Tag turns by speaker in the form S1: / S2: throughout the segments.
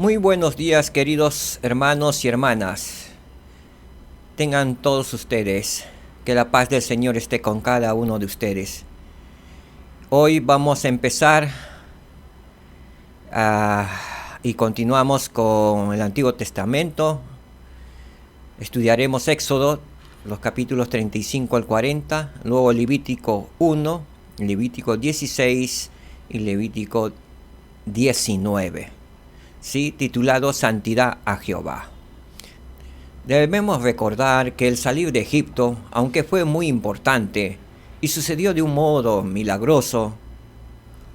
S1: Muy buenos días, queridos hermanos y hermanas. Tengan todos ustedes, que la paz del Señor esté con cada uno de ustedes. Hoy vamos a empezar y continuamos con el Antiguo Testamento. Estudiaremos Éxodo, los capítulos 35 al 40, luego Levítico 1, Levítico 16 y Levítico 19. Sí, titulado Santidad a Jehová. Debemos recordar que el salir de Egipto, aunque fue muy importante y sucedió de un modo milagroso,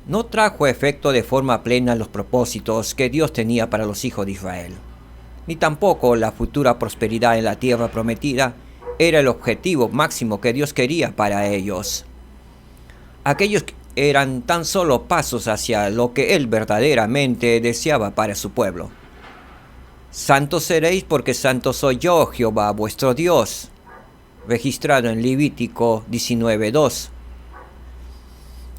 S1: no trajo efecto de forma plena los propósitos que Dios tenía para los hijos de Israel, ni tampoco la futura prosperidad en la tierra prometida era el objetivo máximo que Dios quería para ellos. Aquellos eran tan solo pasos hacia lo que Él verdaderamente deseaba para su pueblo. Santos seréis porque santo soy yo, Jehová, vuestro Dios, registrado en Levítico 19:2.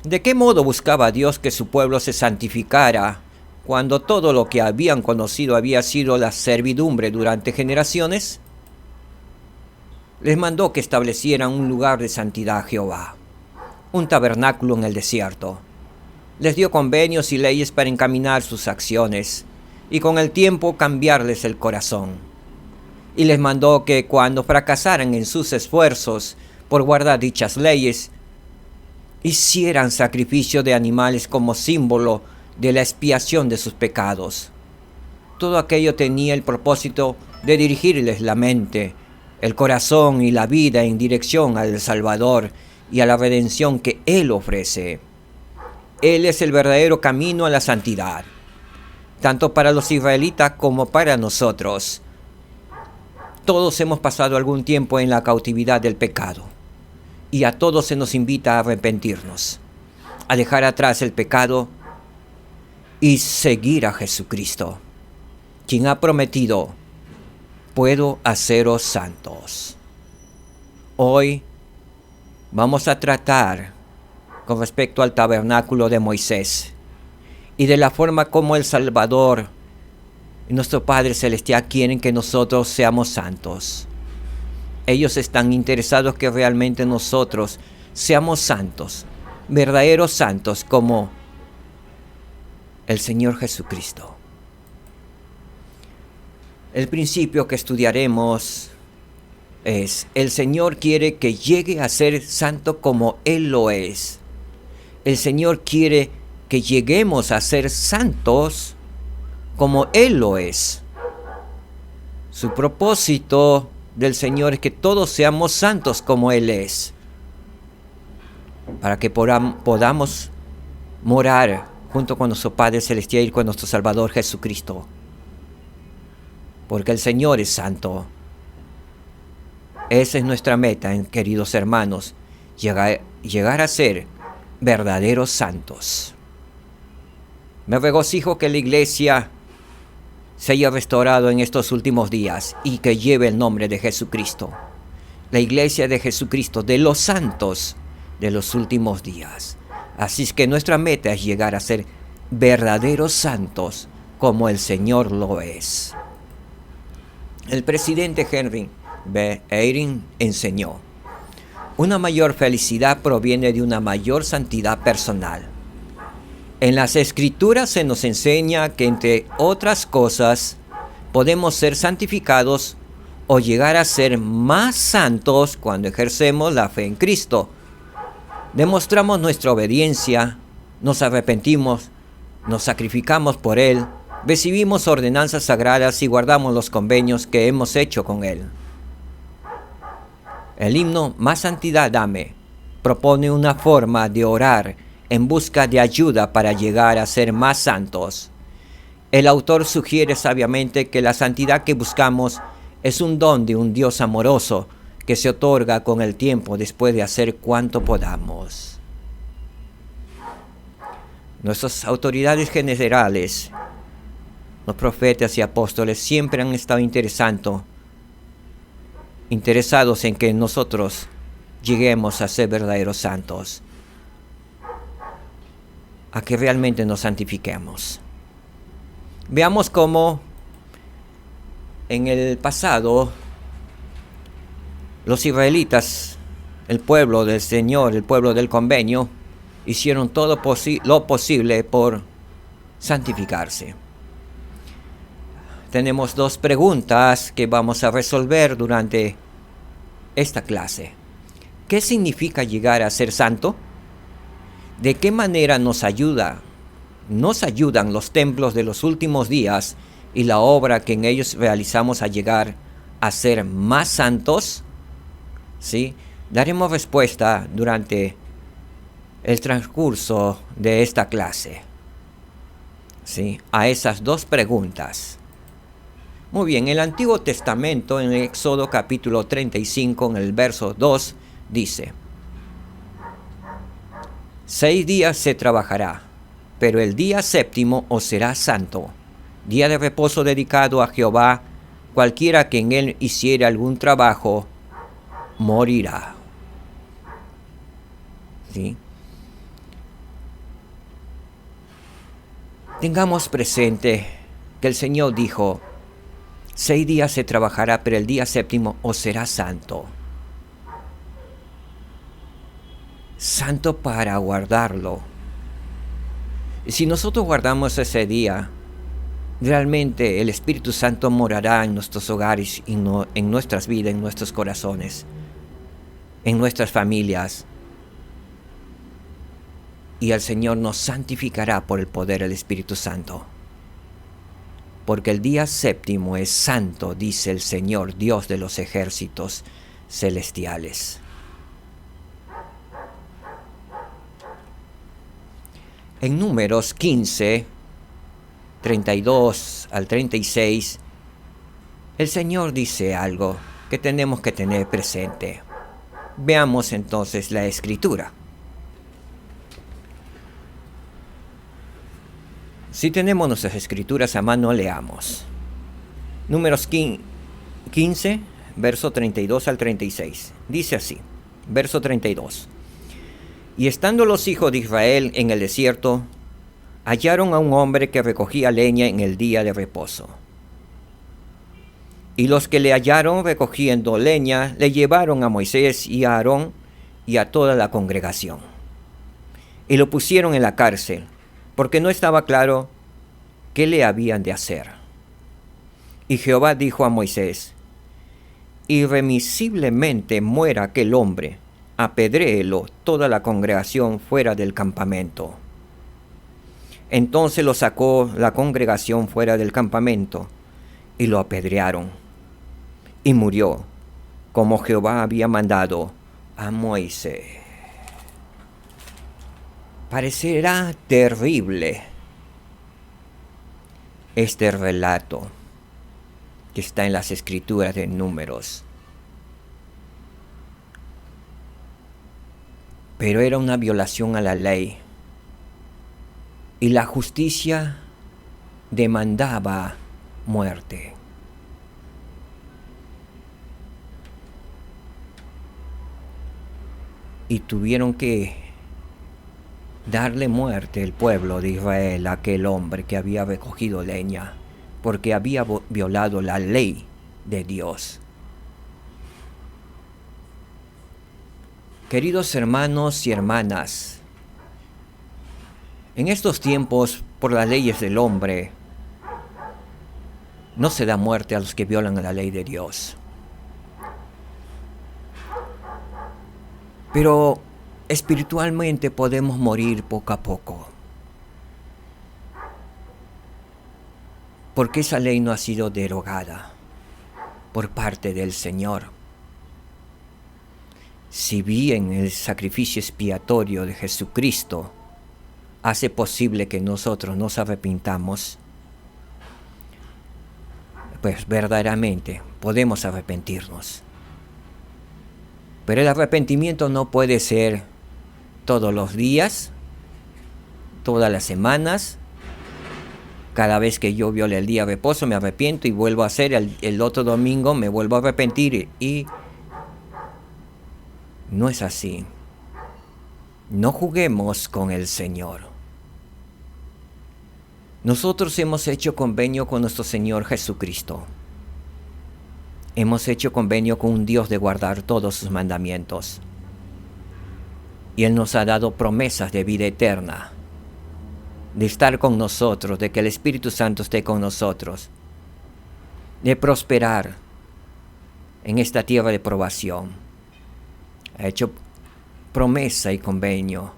S1: ¿De qué modo buscaba Dios que su pueblo se santificara cuando todo lo que habían conocido había sido la servidumbre durante generaciones? Les mandó que establecieran un lugar de santidad a Jehová, un tabernáculo en el desierto. Les dio convenios y leyes para encaminar sus acciones y con el tiempo cambiarles el corazón. Y les mandó que cuando fracasaran en sus esfuerzos por guardar dichas leyes, hicieran sacrificio de animales como símbolo de la expiación de sus pecados. Todo aquello tenía el propósito de dirigirles la mente, el corazón y la vida en dirección al Salvador y a la redención que Él ofrece. Él es el verdadero camino a la santidad, tanto para los israelitas como para nosotros. Todos hemos pasado algún tiempo en la cautividad del pecado, y a todos se nos invita a arrepentirnos, a dejar atrás el pecado y seguir a Jesucristo, quien ha prometido: puedo haceros santos. Hoy vamos a tratar con respecto al tabernáculo de Moisés y de la forma como el Salvador y nuestro Padre Celestial quieren que nosotros seamos santos. Ellos están interesados que realmente nosotros seamos santos, verdaderos santos como el Señor Jesucristo. El principio que estudiaremos es: el Señor quiere que llegue a ser santo como Él lo es. El Señor quiere que lleguemos a ser santos como Él lo es. Su propósito del Señor es que todos seamos santos como Él es, para que podamos morar junto con nuestro Padre Celestial y con nuestro Salvador Jesucristo. Porque el Señor es santo. Esa es nuestra meta, queridos hermanos, llegar a ser verdaderos santos. Me regocijo que la iglesia se haya restaurado en estos últimos días y que lleve el nombre de Jesucristo. La iglesia de Jesucristo, de los santos de los últimos días. Así es que nuestra meta es llegar a ser verdaderos santos como el Señor lo es. El presidente Henry B. Eyring enseñó: una mayor felicidad proviene de una mayor santidad personal. En las Escrituras se nos enseña que, entre otras cosas, podemos ser santificados o llegar a ser más santos cuando ejercemos la fe en Cristo. Demostramos nuestra obediencia, nos arrepentimos, nos sacrificamos por Él, recibimos ordenanzas sagradas y guardamos los convenios que hemos hecho con Él. El himno Más Santidad Dame propone una forma de orar en busca de ayuda para llegar a ser más santos. El autor sugiere sabiamente que la santidad que buscamos es un don de un Dios amoroso que se otorga con el tiempo después de hacer cuanto podamos. Nuestras autoridades generales, los profetas y apóstoles, siempre han estado interesados en que nosotros lleguemos a ser verdaderos santos, a que realmente nos santifiquemos. Veamos cómo en el pasado los israelitas, el pueblo del Señor, el pueblo del convenio, hicieron todo lo posible por santificarse. Tenemos dos preguntas que vamos a resolver durante esta clase. ¿Qué significa llegar a ser santo? ¿De qué manera nos ayudan los templos de los últimos días y la obra que en ellos realizamos a llegar a ser más santos? ¿Sí? Daremos respuesta durante el transcurso de esta clase, ¿sí?, a esas dos preguntas. Muy bien, el Antiguo Testamento, en el Éxodo capítulo 35, en el verso 2, dice: 6 días se trabajará, pero el día séptimo os será santo, día de reposo dedicado a Jehová. Cualquiera que en él hiciere algún trabajo, morirá. ¿Sí? Tengamos presente que el Señor dijo: 6 días se trabajará, pero el día séptimo os será santo. Santo para guardarlo. Y si nosotros guardamos ese día, realmente el Espíritu Santo morará en nuestros hogares, en nuestras vidas, en nuestros corazones, en nuestras familias. Y el Señor nos santificará por el poder del Espíritu Santo. Porque el día séptimo es santo, dice el Señor, Dios de los ejércitos celestiales. En Números 15, 32 al 36, el Señor dice algo que tenemos que tener presente. Veamos entonces la Escritura. Si tenemos nuestras escrituras a mano, leamos. Números 15, verso 32 al 36. Dice así, verso 32. Y estando los hijos de Israel en el desierto, hallaron a un hombre que recogía leña en el día de reposo. Y los que le hallaron recogiendo leña, le llevaron a Moisés y a Aarón y a toda la congregación. Y lo pusieron en la cárcel, porque no estaba claro qué le habían de hacer. Y Jehová dijo a Moisés: irremisiblemente muera aquel hombre, apedréelo toda la congregación fuera del campamento. Entonces lo sacó la congregación fuera del campamento, y lo apedrearon, y murió, como Jehová había mandado a Moisés. Parecerá terrible este relato que está en las escrituras de Números, pero era una violación a la ley, y la justicia demandaba muerte. Y tuvieron que darle muerte el pueblo de Israel a aquel hombre que había recogido leña, porque había violado la ley de Dios. Queridos hermanos y hermanas, en estos tiempos, por las leyes del hombre, no se da muerte a los que violan la ley de Dios. Pero espiritualmente podemos morir poco a poco, porque esa ley no ha sido derogada por parte del Señor. Si bien el sacrificio expiatorio de Jesucristo hace posible que nosotros nos arrepintamos, pues verdaderamente podemos arrepentirnos. Pero el arrepentimiento no puede ser todos los días, todas las semanas. Cada vez que yo viole el día de reposo me arrepiento y vuelvo a hacer el otro domingo, me vuelvo a arrepentir. Y no es así. No juguemos con el Señor. Nosotros hemos hecho convenio con nuestro Señor Jesucristo. Hemos hecho convenio con un Dios de guardar todos sus mandamientos. Y Él nos ha dado promesas de vida eterna, de estar con nosotros, de que el Espíritu Santo esté con nosotros, de prosperar en esta tierra de probación. Ha hecho promesa y convenio,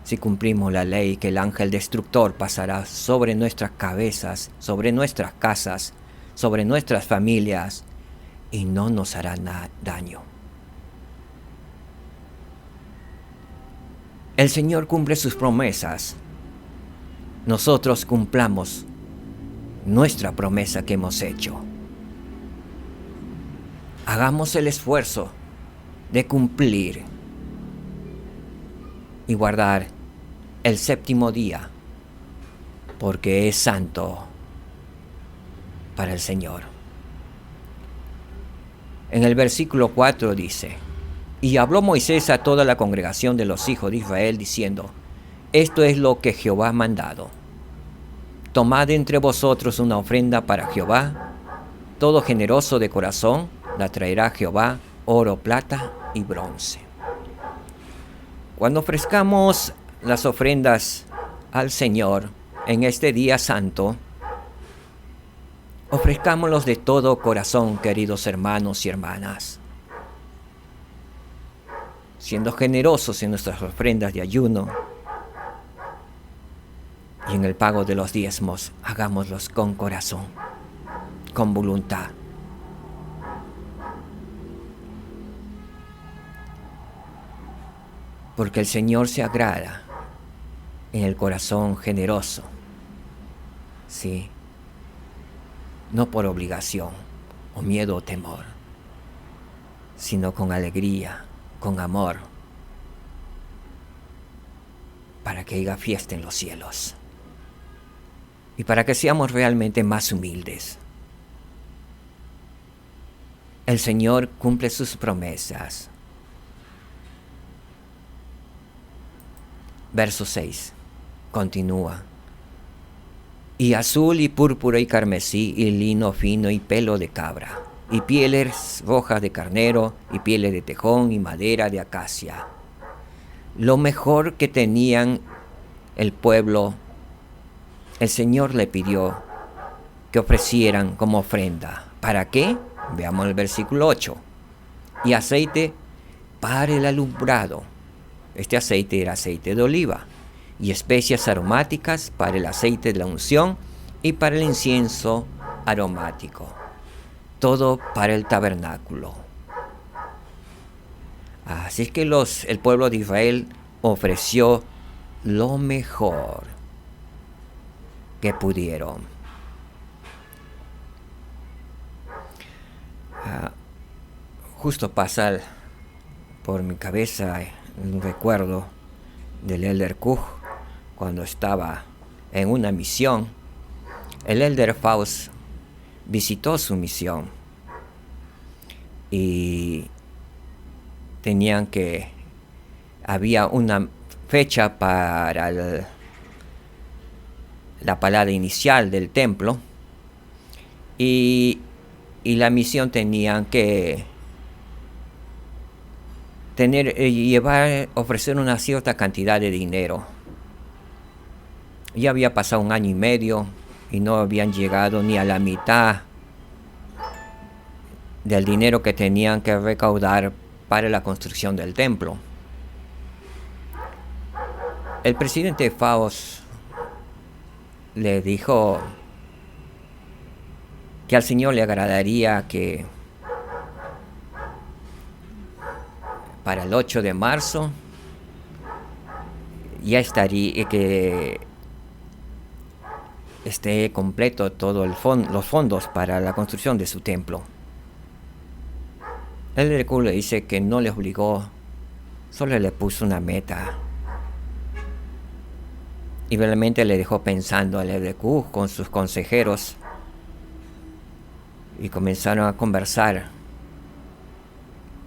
S1: si cumplimos la ley, que el ángel destructor pasará sobre nuestras cabezas, sobre nuestras casas, sobre nuestras familias, y no nos hará daño. El Señor cumple sus promesas. Nosotros cumplamos nuestra promesa que hemos hecho. Hagamos el esfuerzo de cumplir y guardar el séptimo día, porque es santo para el Señor. En el versículo 4 dice: y habló Moisés a toda la congregación de los hijos de Israel, diciendo: esto es lo que Jehová ha mandado. Tomad entre vosotros una ofrenda para Jehová. Todo generoso de corazón la traerá Jehová, oro, plata y bronce. Cuando ofrezcamos las ofrendas al Señor en este día santo, ofrezcámoslos de todo corazón, queridos hermanos y hermanas, siendo generosos en nuestras ofrendas de ayuno y en el pago de los diezmos. Hagámoslos con corazón, con voluntad. Porque el Señor se agrada en el corazón generoso, ¿sí? No por obligación o miedo o temor, sino con alegría, con amor, para que haya fiesta en los cielos y para que seamos realmente más humildes. El Señor cumple sus promesas. Verso 6 continúa: y azul y púrpura y carmesí y lino fino y pelo de cabra y pieles rojas de carnero y pieles de tejón y madera de acacia. Lo mejor que tenían el pueblo, el Señor le pidió que ofrecieran como ofrenda. ¿Para qué? Veamos el versículo 8. Y aceite para el alumbrado. Este aceite era aceite de oliva. Y especias aromáticas para el aceite de la unción y para el incienso aromático. Todo para el tabernáculo. Así es que el pueblo de Israel ofreció lo mejor que pudieron. Justo pasa por mi cabeza un recuerdo del Elder Koch cuando estaba en una misión. El Elder Faust visitó su misión y había una fecha para la palabra inicial del templo, y la misión tenían que ofrecer una cierta cantidad de dinero. Ya había pasado 1 año y medio y no habían llegado ni a la mitad del dinero que tenían que recaudar para la construcción del templo. El presidente Faust le dijo que al Señor le agradaría que para el 8 de marzo ya estaría, que esté completo todo los fondos para la construcción de su templo. El Elder Koch le dice que no le obligó, solo le puso una meta. Y realmente le dejó pensando al Elder Koch con sus consejeros. Y comenzaron a conversar.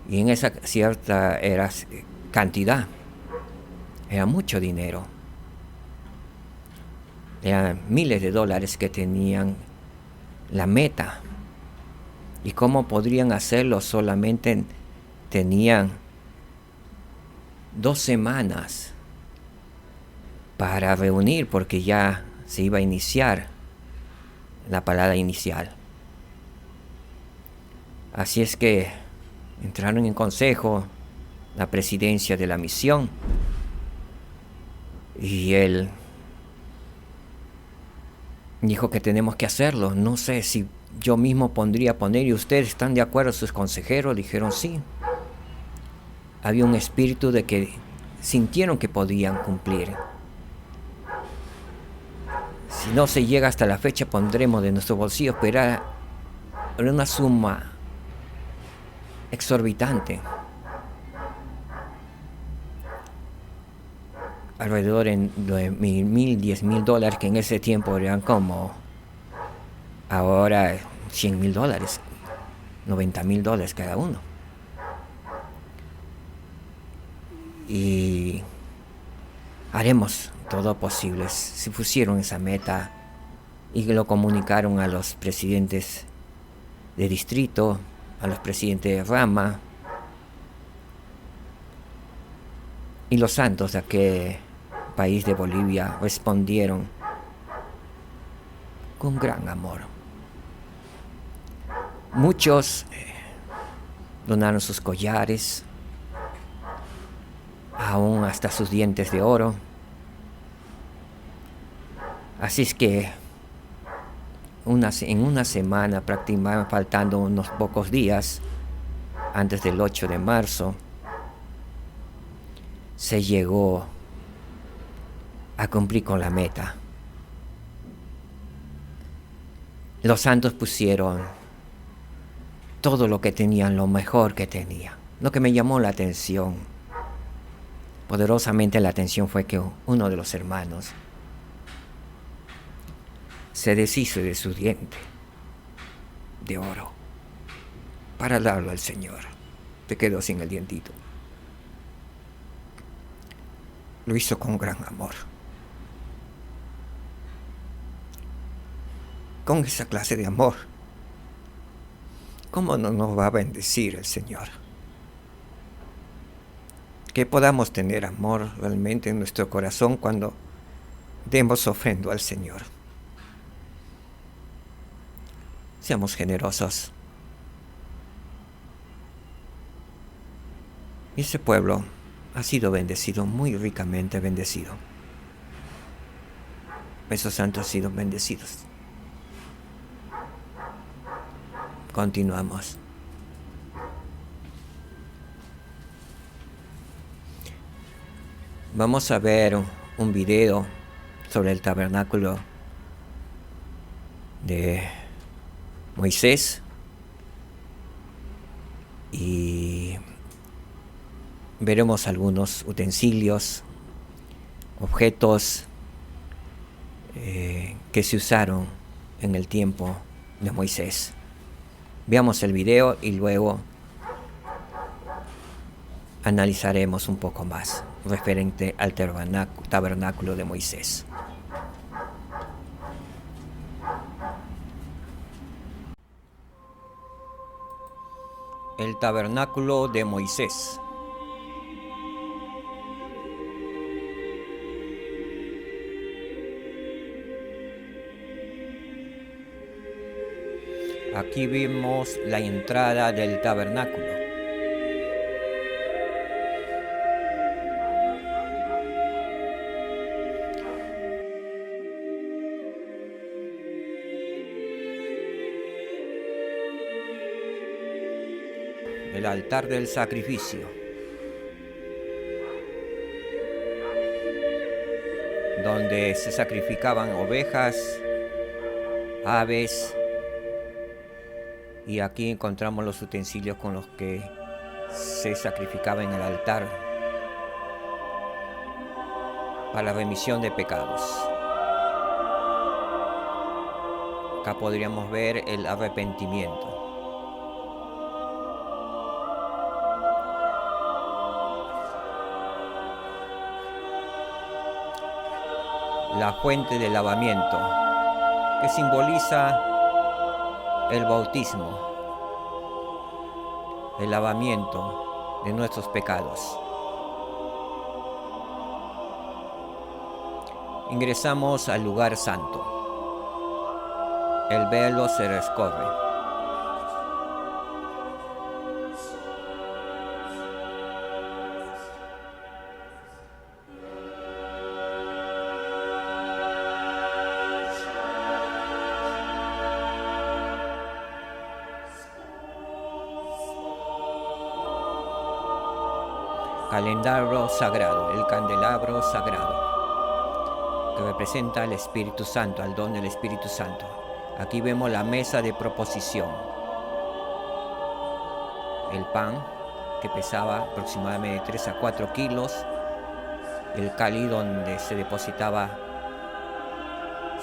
S1: Y en esa cierta cantidad, era mucho dinero. Eran miles de dólares que tenían la meta. ¿Y cómo podrían hacerlo? Solamente tenían 2 semanas para reunir, porque ya se iba a iniciar la parada inicial. Así es que entraron en consejo la presidencia de la misión y él dijo que tenemos que hacerlo. No sé si yo mismo pondría poner, y ustedes están de acuerdo. Sus consejeros dijeron sí. Había un espíritu de que sintieron que podían cumplir. Si no se llega hasta la fecha, pondremos de nuestro bolsillo, pero era una suma exorbitante. Alrededor de $9,000, $10,000, que en ese tiempo eran como ahora $100,000, $90,000 cada uno. Y haremos todo posible. Se pusieron esa meta y lo comunicaron a los presidentes de distrito, a los presidentes de rama, y los santos de aquel país de Bolivia respondieron con gran amor. Muchos donaron sus collares, aún hasta sus dientes de oro. Así es que en una semana, prácticamente faltando unos pocos días antes del 8 de marzo, se llegó a cumplir con la meta. Los santos pusieron todo lo que tenían, lo mejor que tenían. Lo que me llamó la atención, poderosamente la atención, fue que uno de los hermanos se deshizo de su diente de oro para darlo al Señor. Se quedó sin el dientito. Lo hizo con gran amor. Con esa clase de amor, ¿cómo no nos va a bendecir el Señor? Que podamos tener amor realmente en nuestro corazón cuando demos ofrenda al Señor. Seamos generosos. Y ese pueblo ha sido bendecido, muy ricamente bendecido. Esos santos han sido bendecidos. Continuamos. Vamos a ver un video sobre el tabernáculo de Moisés y veremos algunos utensilios, objetos que se usaron en el tiempo de Moisés. Veamos el video y luego analizaremos un poco más referente al tabernáculo de Moisés. El tabernáculo de Moisés. Aquí vemos la entrada del tabernáculo. El altar del sacrificio, donde se sacrificaban ovejas, aves, y aquí encontramos los utensilios con los que se sacrificaba en el altar para la remisión de pecados. Acá podríamos ver el arrepentimiento. la fuente del lavamiento, que simboliza el bautismo, el lavamiento de nuestros pecados. Ingresamos al lugar santo. El velo se rescorre. Calendario sagrado, el candelabro sagrado, que representa al Espíritu Santo, al don del Espíritu Santo. Aquí vemos la mesa de proposición. El pan, que pesaba aproximadamente 3 a 4 kilos. El cáliz donde se depositaba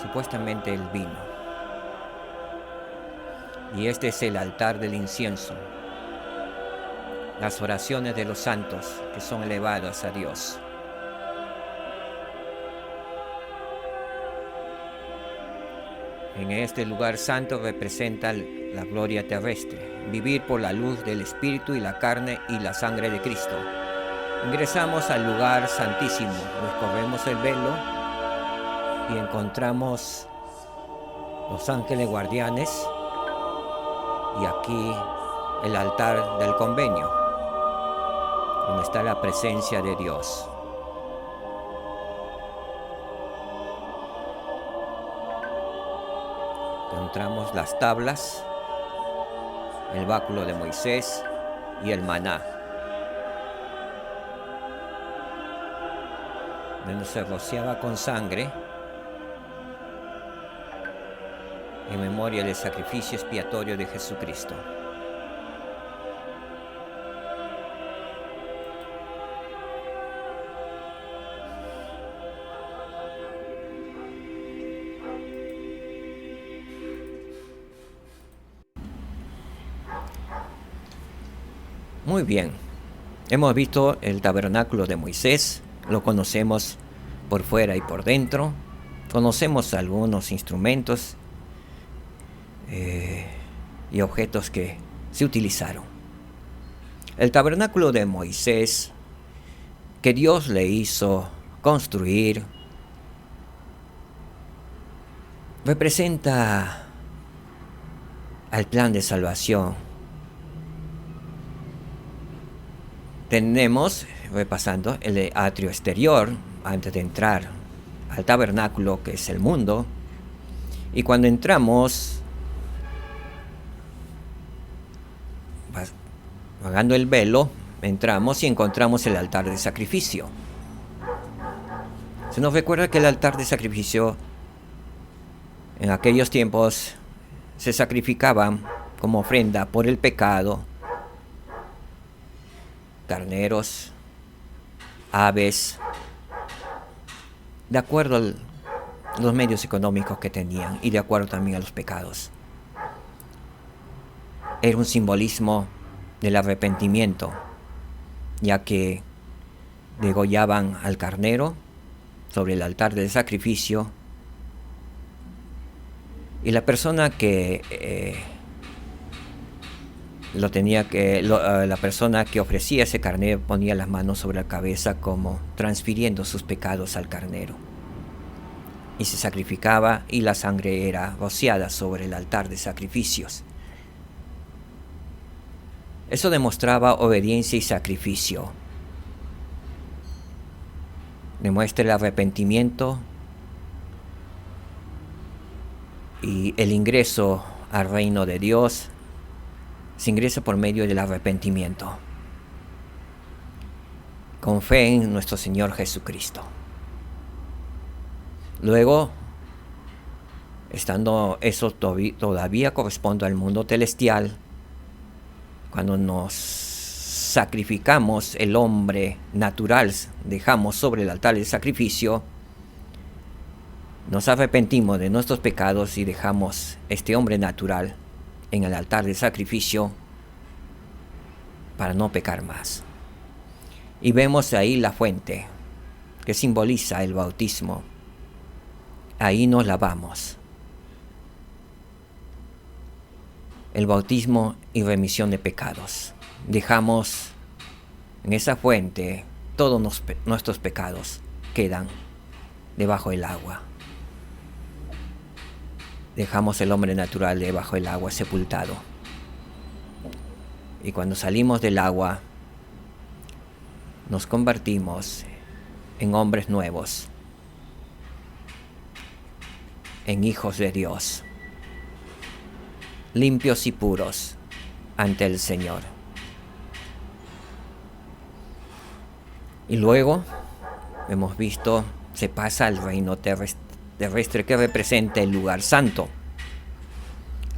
S1: supuestamente el vino. Y este es el altar del incienso. Las oraciones de los santos que son elevadas a Dios. En este lugar santo representa la gloria terrestre, vivir por la luz del Espíritu y la carne y la sangre de Cristo. Ingresamos al lugar santísimo, recorremos el velo y encontramos los ángeles guardianes y aquí el altar del convenio, donde está la presencia de Dios. Encontramos las tablas, el báculo de Moisés y el maná, donde se rociaba con sangre en memoria del sacrificio expiatorio de Jesucristo. Muy bien, hemos visto el tabernáculo de Moisés, lo conocemos por fuera y por dentro, conocemos algunos instrumentos y objetos que se utilizaron. El tabernáculo de Moisés, que Dios le hizo construir, representa al plan de salvación. Tenemos, repasando, el atrio exterior antes de entrar al tabernáculo, que es el mundo. Y cuando entramos, bajando el velo, entramos y encontramos el altar de sacrificio. Se nos recuerda que el altar de sacrificio en aquellos tiempos se sacrificaba como ofrenda por el pecado. Carneros, aves, de acuerdo a los medios económicos que tenían y de acuerdo también a los pecados. Era un simbolismo del arrepentimiento, ya que degollaban al carnero sobre el altar del sacrificio y la persona que la persona que ofrecía ese carnero ponía las manos sobre la cabeza, como transfiriendo sus pecados al carnero, y se sacrificaba y la sangre era rociada sobre el altar de sacrificios. Eso demostraba obediencia y sacrificio. Demuestra el arrepentimiento y el ingreso al reino de Dios. Se ingresa por medio del arrepentimiento, con fe en nuestro Señor Jesucristo. Luego, estando eso todavía corresponde al mundo celestial, cuando nos sacrificamos el hombre natural, dejamos sobre el altar del sacrificio, nos arrepentimos de nuestros pecados y dejamos este hombre natural en el altar de sacrificio para no pecar más. Y vemos ahí la fuente que simboliza el bautismo, ahí nos lavamos. El bautismo y remisión de pecados. Dejamos en esa fuente todos nuestros pecados quedan debajo del agua. Dejamos el hombre natural debajo del agua sepultado. Y cuando salimos del agua, nos convertimos en hombres nuevos, en hijos de Dios, limpios y puros ante el Señor. Y luego hemos visto, se pasa al reino terrestre que representa el lugar santo.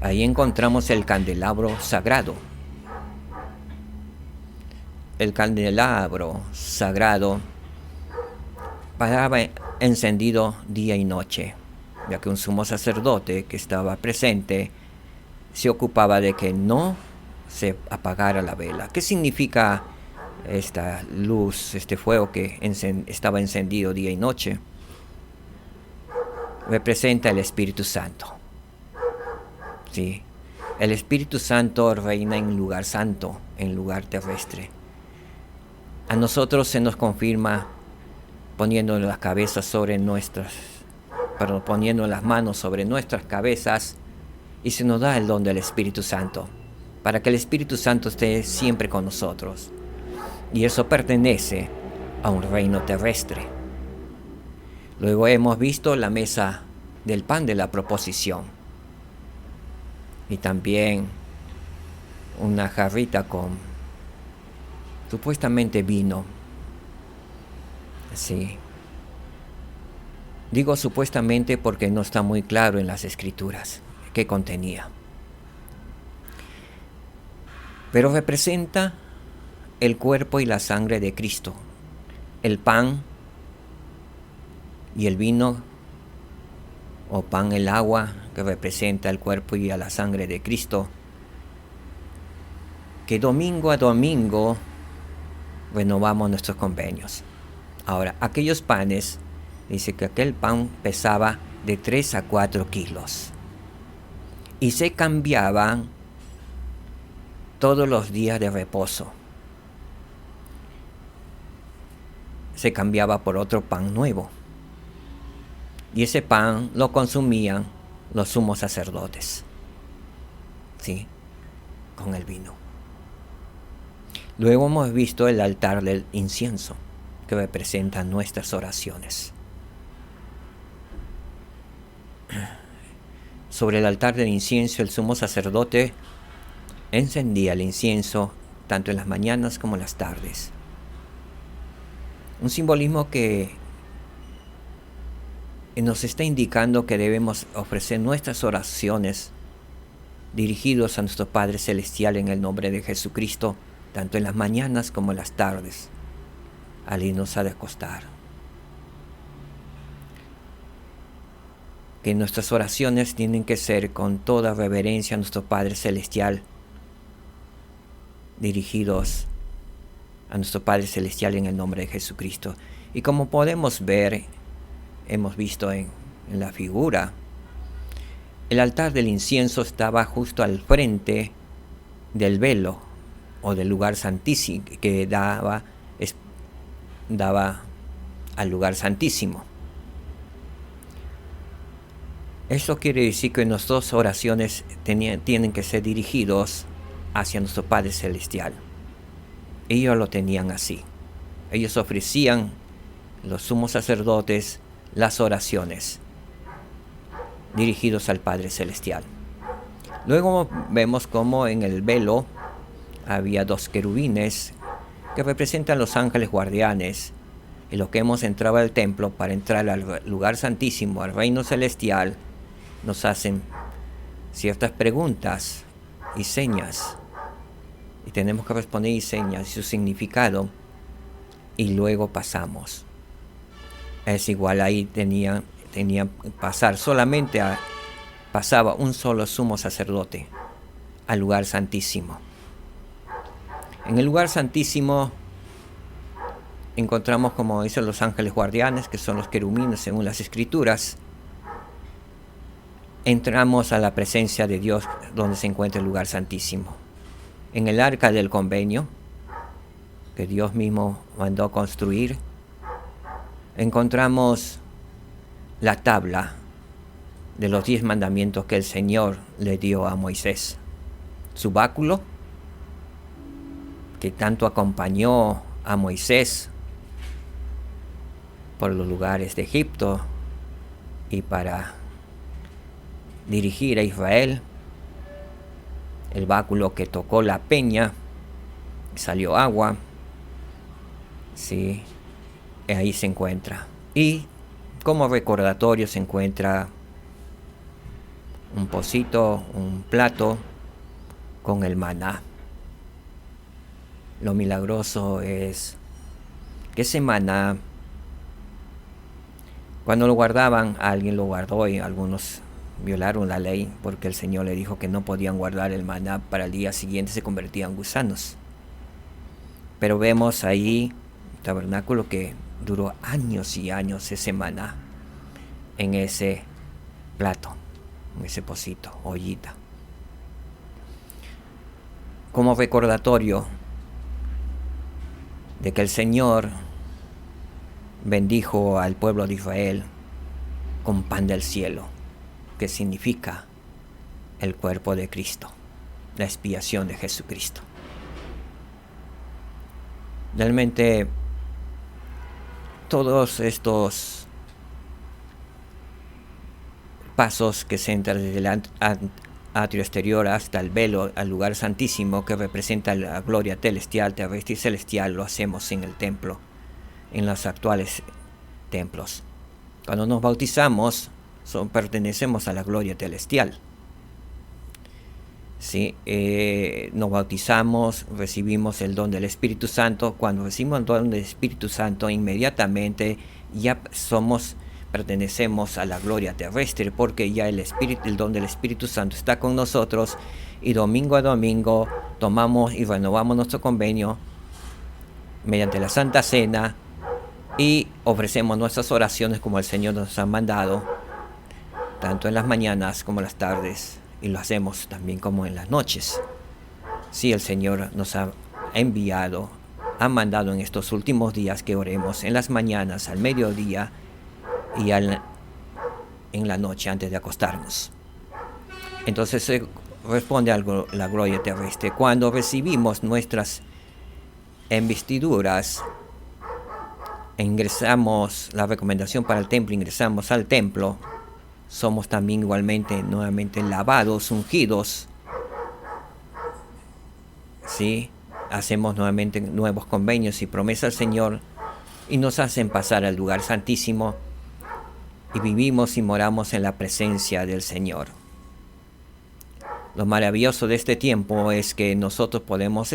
S1: Ahí encontramos el candelabro sagrado. El candelabro sagrado paraba encendido día y noche, ya que un sumo sacerdote que estaba presente se ocupaba de que no se apagara la vela. ¿Qué significa esta luz, este fuego que estaba encendido día y noche? Representa el Espíritu Santo. Sí, el Espíritu Santo reina en lugar santo, en lugar terrestre. A nosotros se nos confirma poniendo las manos sobre nuestras cabezas, y se nos da el don del Espíritu Santo, para que el Espíritu Santo esté siempre con nosotros. Y eso pertenece a un reino terrestre. Luego hemos visto la mesa del pan de la proposición. Y también una jarrita con supuestamente vino. Sí. Digo supuestamente porque no está muy claro en las escrituras qué contenía. Pero representa el cuerpo y la sangre de Cristo. El pan y el vino, o pan, el agua, que representa el cuerpo y a la sangre de Cristo, que domingo a domingo renovamos nuestros convenios. Ahora, aquellos panes, dice que aquel pan pesaba de 3 a 4 kilos y se cambiaban todos los días de reposo. Se cambiaba por otro pan nuevo, y ese pan lo consumían los sumos sacerdotes, ¿sí?, con el vino. Luego hemos visto el altar del incienso, que representa nuestras oraciones. Sobre el altar del incienso, el sumo sacerdote encendía el incienso tanto en las mañanas como en las tardes. Un simbolismo que nos está indicando que debemos ofrecer nuestras oraciones dirigidos a nuestro Padre Celestial en el nombre de Jesucristo, tanto en las mañanas como en las tardes, al irnos a acostar. Que nuestras oraciones tienen que ser con toda reverencia a nuestro Padre Celestial, dirigidos a nuestro Padre Celestial en el nombre de Jesucristo. Y como podemos ver, hemos visto en la figura, el altar del incienso estaba justo al frente del velo o del lugar santísimo, que daba al lugar santísimo. Esto quiere decir que nuestras oraciones tienen que ser dirigidos hacia nuestro Padre Celestial. Ellos lo tenían así. Ellos ofrecían, los sumos sacerdotes, las oraciones dirigidos al Padre Celestial. Luego vemos cómo en el velo había 2 querubines que representan los ángeles guardianes. Y los que hemos entrado al templo para entrar al lugar santísimo, al reino celestial, nos hacen ciertas preguntas y señas, y tenemos que responder y señas y su significado, y luego pasamos. Es igual, ahí tenía pasar solamente pasaba un solo sumo sacerdote al lugar santísimo. En el lugar santísimo encontramos, como dicen los ángeles guardianes, que son los querubines según las escrituras, entramos a la presencia de Dios donde se encuentra el lugar santísimo. En el arca del convenio, que Dios mismo mandó construir, encontramos la tabla de los 10 mandamientos que el Señor le dio a Moisés. Su báculo, que tanto acompañó a Moisés por los lugares de Egipto y para dirigir a Israel, el báculo que tocó la peña, salió agua, sí, ahí se encuentra. Y como recordatorio se encuentra un pocito, un plato con el maná. Lo milagroso es que ese maná, cuando lo guardaban, alguien lo guardó y algunos violaron la ley porque el Señor le dijo que no podían guardar el maná para el día siguiente, se convertían en gusanos. Pero vemos ahí el tabernáculo que duró años y años ese maná en ese plato, en ese pocito, ollita. Como recordatorio de que el Señor bendijo al pueblo de Israel con pan del cielo, que significa el cuerpo de Cristo, la expiación de Jesucristo. Realmente todos estos pasos que se entran desde el atrio exterior hasta el velo, al lugar santísimo que representa la gloria celestial, terrestre y celestial, lo hacemos en el templo, en los actuales templos. Cuando nos bautizamos, pertenecemos a la gloria celestial. ¿Sí? Nos bautizamos, recibimos el don del Espíritu Santo. Cuando recibimos el don del Espíritu Santo, inmediatamente ya pertenecemos a la gloria terrestre, porque ya el don del Espíritu Santo está con nosotros, y domingo a domingo tomamos y renovamos nuestro convenio mediante la Santa Cena y ofrecemos nuestras oraciones como el Señor nos ha mandado, tanto en las mañanas como en las tardes, y lo hacemos también como en las noches. Sí, el Señor nos ha enviado, ha mandado en estos últimos días que oremos en las mañanas, al mediodía y en la noche antes de acostarnos. Entonces se responde a la gloria terrestre. Cuando recibimos nuestras investiduras, ingresamos la recomendación para el templo, ingresamos al templo, somos también igualmente nuevamente lavados, ungidos, ¿sí? Hacemos nuevamente nuevos convenios y promesas al Señor y nos hacen pasar al lugar santísimo y vivimos y moramos en la presencia del Señor. Lo maravilloso de este tiempo es que nosotros podemos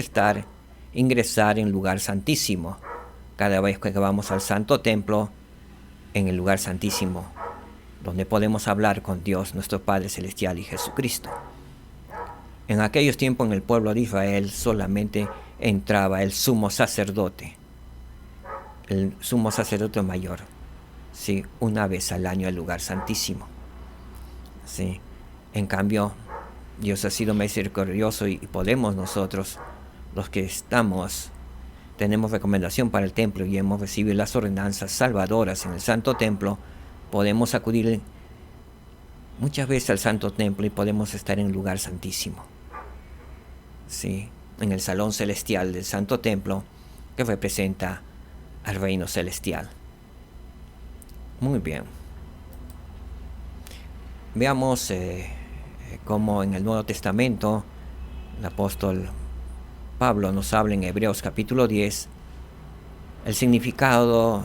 S1: ingresar en el lugar santísimo cada vez que vamos al santo templo, en el lugar santísimo, donde podemos hablar con Dios, nuestro Padre Celestial y Jesucristo. En aquellos tiempos en el pueblo de Israel solamente entraba el sumo sacerdote mayor, sí, una vez al año al lugar santísimo. Sí. En cambio, Dios ha sido misericordioso y podemos nosotros, los que tenemos recomendación para el templo y hemos recibido las ordenanzas salvadoras en el Santo Templo, podemos acudir muchas veces al Santo Templo y podemos estar en el lugar santísimo. Sí, en el salón celestial del Santo Templo, que representa al reino celestial. Muy bien. Veamos cómo en el Nuevo Testamento el apóstol Pablo nos habla en Hebreos capítulo 10 el significado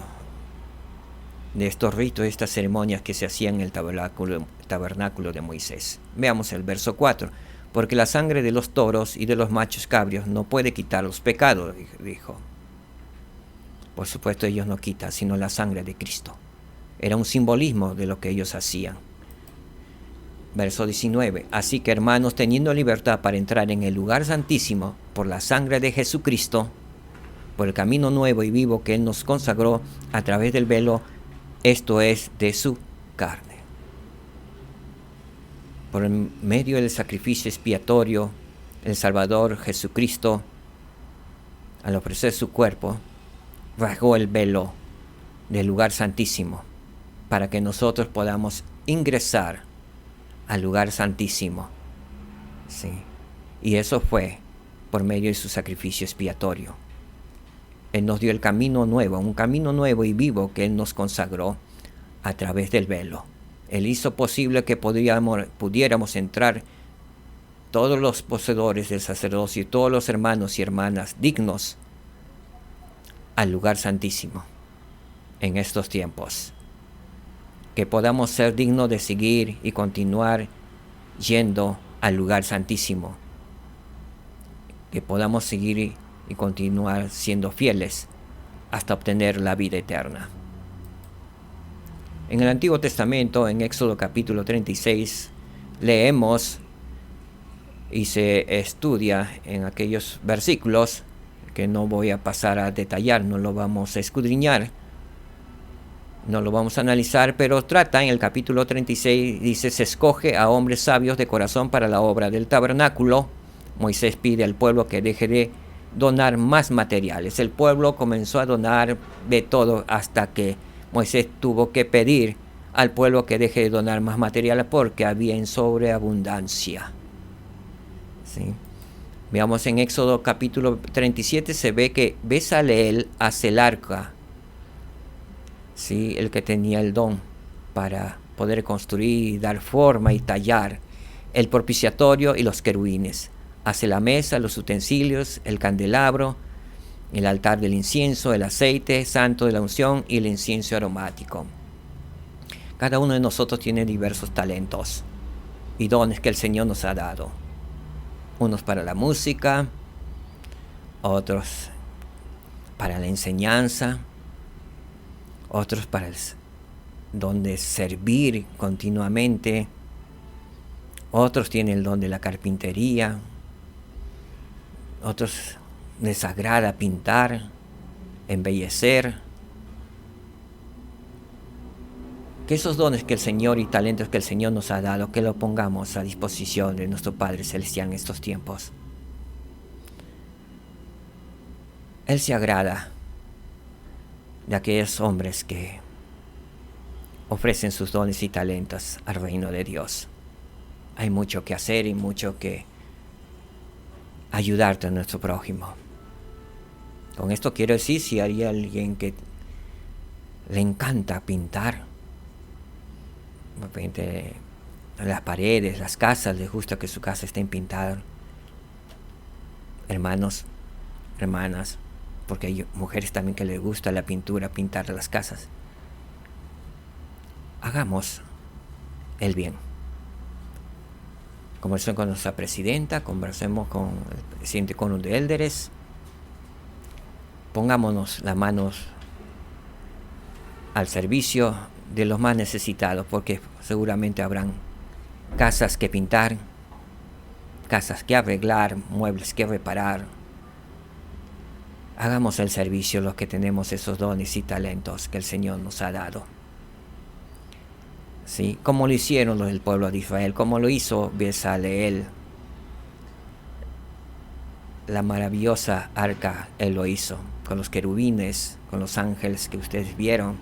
S1: de estos ritos, estas ceremonias que se hacían en el tabernáculo de Moisés. Veamos el verso 4. Porque la sangre de los toros y de los machos cabrios no puede quitar los pecados, dijo. Por supuesto, ellos no quitan, sino la sangre de Cristo. Era un simbolismo de lo que ellos hacían. Verso 19. Así que, hermanos, teniendo libertad para entrar en el lugar santísimo por la sangre de Jesucristo, por el camino nuevo y vivo que Él nos consagró a través del velo, esto es, de su carne. por medio del sacrificio expiatorio, el Salvador Jesucristo, al ofrecer su cuerpo, rasgó el velo del lugar santísimo para que nosotros podamos ingresar al lugar santísimo. Sí. Y eso fue por medio de su sacrificio expiatorio. Él nos dio el camino nuevo, un camino nuevo y vivo que Él nos consagró a través del velo. Él hizo posible que pudiéramos entrar todos los poseedores del sacerdocio y todos los hermanos y hermanas dignos al lugar santísimo en estos tiempos. Que podamos ser dignos de seguir y continuar yendo al lugar santísimo. Que podamos seguir y continuar siendo fieles hasta obtener la vida eterna. En el Antiguo Testamento, en Éxodo capítulo 36, leemos y se estudia en aquellos versículos que no voy a pasar a detallar, no lo vamos a escudriñar, no lo vamos a analizar, pero trata en el capítulo 36, dice: se escoge a hombres sabios de corazón para la obra del tabernáculo. Moisés pide al pueblo que deje de donar más materiales. El pueblo comenzó a donar de todo hasta que Moisés tuvo que pedir al pueblo que deje de donar más materiales porque había en sobreabundancia. ¿Sí? Veamos en Éxodo capítulo 37, se ve que Bezaleel hace el arca. ¿Sí? El que tenía el don para poder construir, dar forma y tallar el propiciatorio y los querubines. Hace la mesa, los utensilios, el candelabro, el altar del incienso, el aceite santo de la unción y el incienso aromático. Cada uno de nosotros tiene diversos talentos y dones que el Señor nos ha dado. Unos para la música, otros para la enseñanza, otros para el don de servir continuamente, otros tienen el don de la carpintería, otros les agrada pintar, embellecer. Que esos dones que el Señor y talentos que el Señor nos ha dado, que lo pongamos a disposición de nuestro Padre Celestial en estos tiempos. Él se agrada de aquellos hombres que ofrecen sus dones y talentos al reino de Dios. Hay mucho que hacer y mucho que ayudarte a nuestro prójimo. Con esto quiero decir, si hay alguien que le encanta pintar, de repente las paredes, las casas, le gusta que su casa esté pintada, hermanos, hermanas, porque hay mujeres también que les gusta la pintura, pintar las casas. Hagamos el bien. Conversemos con nuestra presidenta, conversemos con el presidente con de Élderes. Pongámonos las manos al servicio de los más necesitados, porque seguramente habrán casas que pintar, casas que arreglar, muebles que reparar. Hagamos el servicio los que tenemos esos dones y talentos que el Señor nos ha dado. ¿Sí? Como lo hicieron los del pueblo de Israel, como lo hizo Bezaleel. La maravillosa arca Él lo hizo, con los querubines, con los ángeles que ustedes vieron,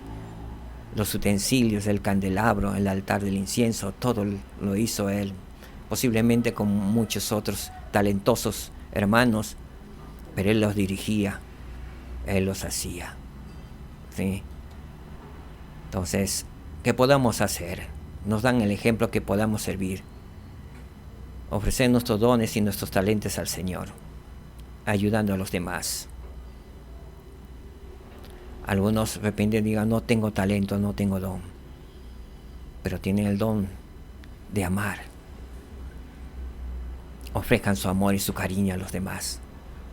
S1: los utensilios, el candelabro, el altar del incienso, todo lo hizo Él, posiblemente con muchos otros talentosos hermanos, pero Él los dirigía, Él los hacía. ¿Sí? Entonces, ¿qué podamos hacer? Nos dan el ejemplo que podamos servir, ofrecer nuestros dones y nuestros talentos al Señor, ayudando a los demás. Algunos de repente digan: no tengo talento, no tengo don, pero tienen el don de amar. Ofrezcan su amor y su cariño a los demás,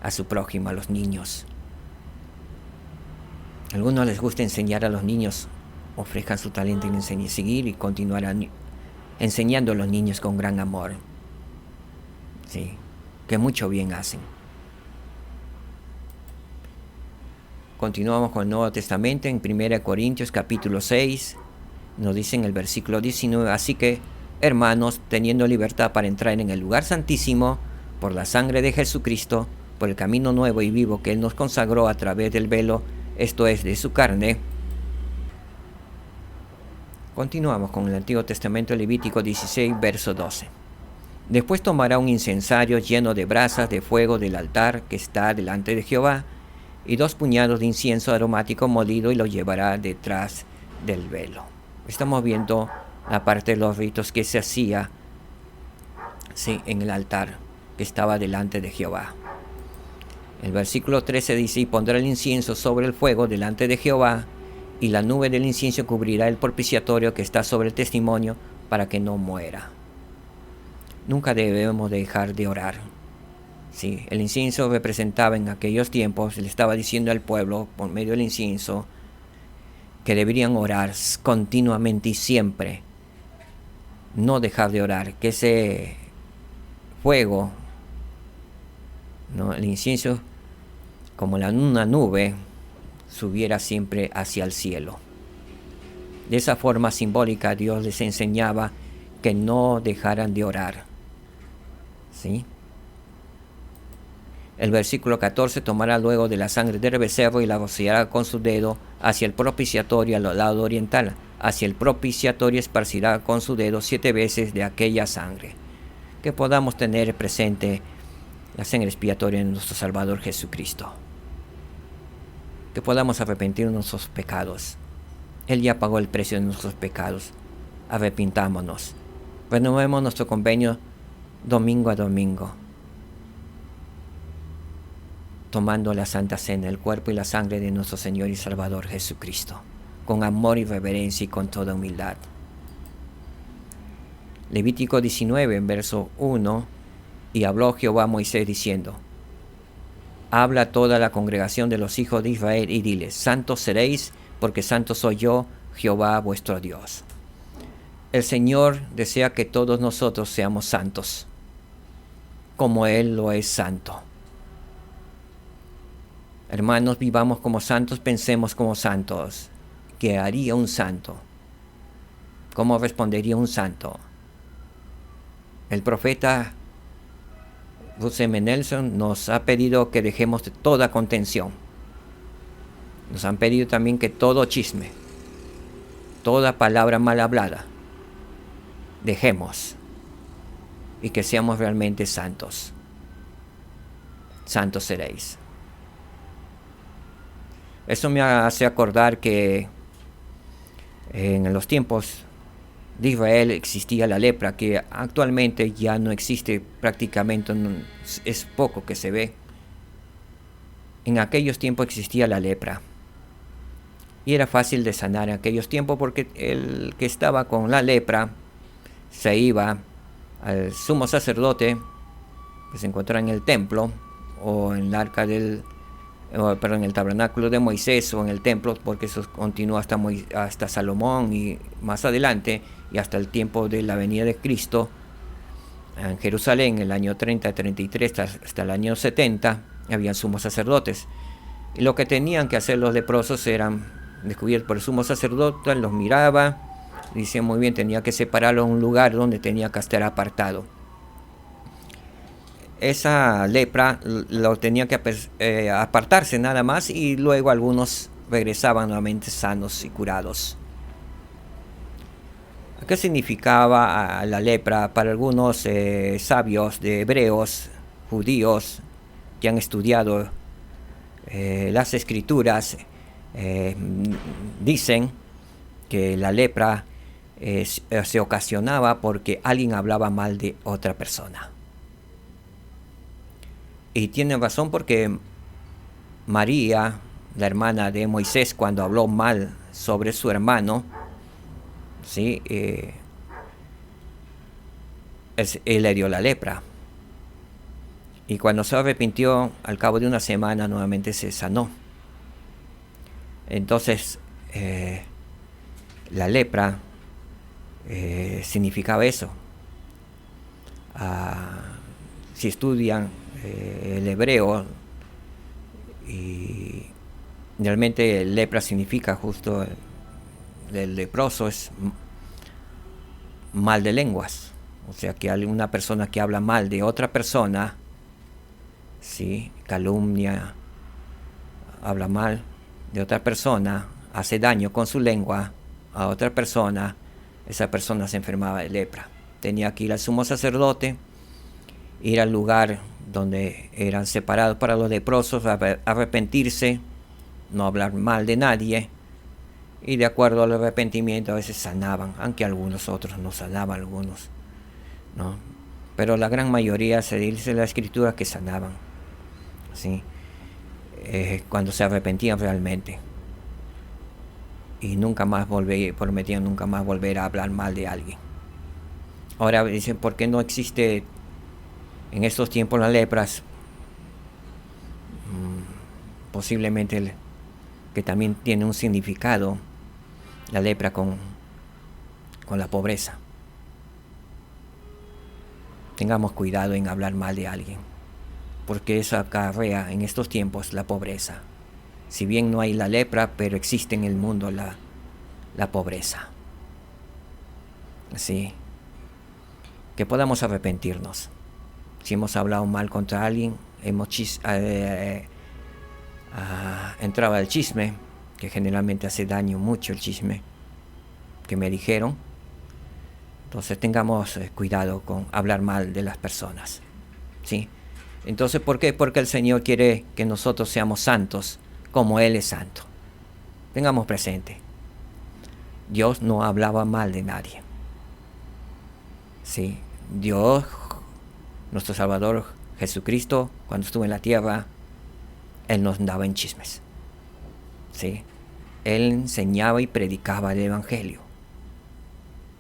S1: a su prójimo, a los niños. A algunos les gusta enseñar a los niños. Ofrezcan su talento en seguir y continuar enseñando a los niños con gran amor. Sí, que mucho bien hacen. Continuamos con el Nuevo Testamento en 1 Corintios capítulo 6. Nos dice en el versículo 19: así que hermanos, teniendo libertad para entrar en el lugar santísimo por la sangre de Jesucristo, por el camino nuevo y vivo que Él nos consagró a través del velo, esto es, de su carne. Continuamos con el Antiguo Testamento, Levítico 16, verso 12. Después tomará un incensario lleno de brasas de fuego del altar que está delante de Jehová, y 2 puñados de incienso aromático molido, y lo llevará detrás del velo. Estamos viendo la parte de los ritos que se hacía, sí, en el altar que estaba delante de Jehová. El versículo 13 dice: y pondrá el incienso sobre el fuego delante de Jehová, y la nube del incienso cubrirá el propiciatorio que está sobre el testimonio, para que no muera. Nunca debemos dejar de orar. Sí, el incienso representaba en aquellos tiempos, le estaba diciendo al pueblo por medio del incienso que deberían orar continuamente y siempre. No dejar de orar, que ese fuego, ¿no?, el incienso, como una nube, subiera siempre hacia el cielo. De esa forma simbólica Dios les enseñaba que no dejaran de orar. ¿Sí? El versículo 14: tomará luego de la sangre del becerro y la rociará con su dedo hacia el propiciatorio al lado oriental. Hacia el propiciatorio esparcirá con su dedo 7 veces de aquella sangre. Que podamos tener presente la sangre expiatoria en nuestro Salvador Jesucristo. Que podamos arrepentirnos de nuestros pecados. Él ya pagó el precio de nuestros pecados. Arrepintámonos. Renovemos nuestro convenio domingo a domingo, tomando la Santa Cena, el cuerpo y la sangre de nuestro Señor y Salvador Jesucristo, con amor y reverencia y con toda humildad. Levítico 19, en verso 1: y habló Jehová a Moisés diciendo: habla a toda la congregación de los hijos de Israel y diles: santos seréis, porque santo soy yo, Jehová vuestro Dios. El Señor desea que todos nosotros seamos santos, como Él lo es santo. Hermanos, vivamos como santos, pensemos como santos. ¿Qué haría un santo? ¿Cómo respondería un santo? El profeta Russell M. Nelson nos ha pedido que dejemos de toda contención. Nos han pedido también que todo chisme, toda palabra mal hablada, dejemos, y que seamos realmente santos. Santos seréis. Eso me hace acordar que en los tiempos de Israel existía la lepra, que actualmente ya no existe prácticamente, es poco que se ve. En aquellos tiempos existía la lepra y era fácil de sanar en aquellos tiempos, porque el que estaba con la lepra se iba al sumo sacerdote que se encontraba en el templo o en el arca en el tabernáculo de Moisés o en el templo, porque eso continuó hasta Salomón y más adelante, y hasta el tiempo de la venida de Cristo en Jerusalén, el año 30-33 hasta el año 70, habían sumos sacerdotes, y lo que tenían que hacer los leprosos eran descubiertos por el sumo sacerdote, los miraba, decía muy bien, tenía que separarlo en un lugar donde tenía que estar apartado. Esa lepra lo tenía que apartarse nada más, y luego algunos regresaban nuevamente sanos y curados. ¿Qué significaba la lepra? Para algunos sabios de hebreos, judíos, que han estudiado las escrituras, dicen que la lepra se ocasionaba porque alguien hablaba mal de otra persona. Y tienen razón, porque María, la hermana de Moisés, cuando habló mal sobre su hermano, ¿sí? Él le dio la lepra. Y cuando se arrepintió, al cabo de una semana nuevamente se sanó. Entonces, la lepra significaba eso. Si estudian el hebreo, y realmente lepra significa justo el leproso, es mal de lenguas. O sea que una persona que habla mal de otra persona, ¿sí? Calumnia, habla mal de otra persona, hace daño con su lengua a otra persona, esa persona se enfermaba de lepra. Tenía que ir al sumo sacerdote, ir al lugar donde eran separados para los leprosos, arrepentirse, no hablar mal de nadie, y de acuerdo al arrepentimiento a veces sanaban, aunque algunos otros no sanaban, algunos, ¿no? Pero la gran mayoría, se dice en la escritura, que sanaban, ¿sí? Cuando se arrepentían realmente. Y nunca más prometían nunca más volver a hablar mal de alguien. Ahora dicen, ¿por qué no existe en estos tiempos las lepras? Posiblemente que también tiene un significado la lepra con la pobreza. Tengamos cuidado en hablar mal de alguien, porque eso acarrea en estos tiempos la pobreza. Si bien no hay la lepra, pero existe en el mundo la pobreza. Así que podamos arrepentirnos. Si hemos hablado mal contra alguien, hemos entrado al chisme, que generalmente hace daño mucho el chisme que me dijeron. Entonces tengamos cuidado con hablar mal de las personas, ¿sí? Entonces, ¿por qué? Porque el Señor quiere que nosotros seamos santos como Él es santo. Tengamos presente, Dios no hablaba mal de nadie, ¿sí? Dios, nuestro Salvador Jesucristo, cuando estuvo en la tierra, Él nos daba en chismes, ¿sí? Él enseñaba y predicaba el Evangelio,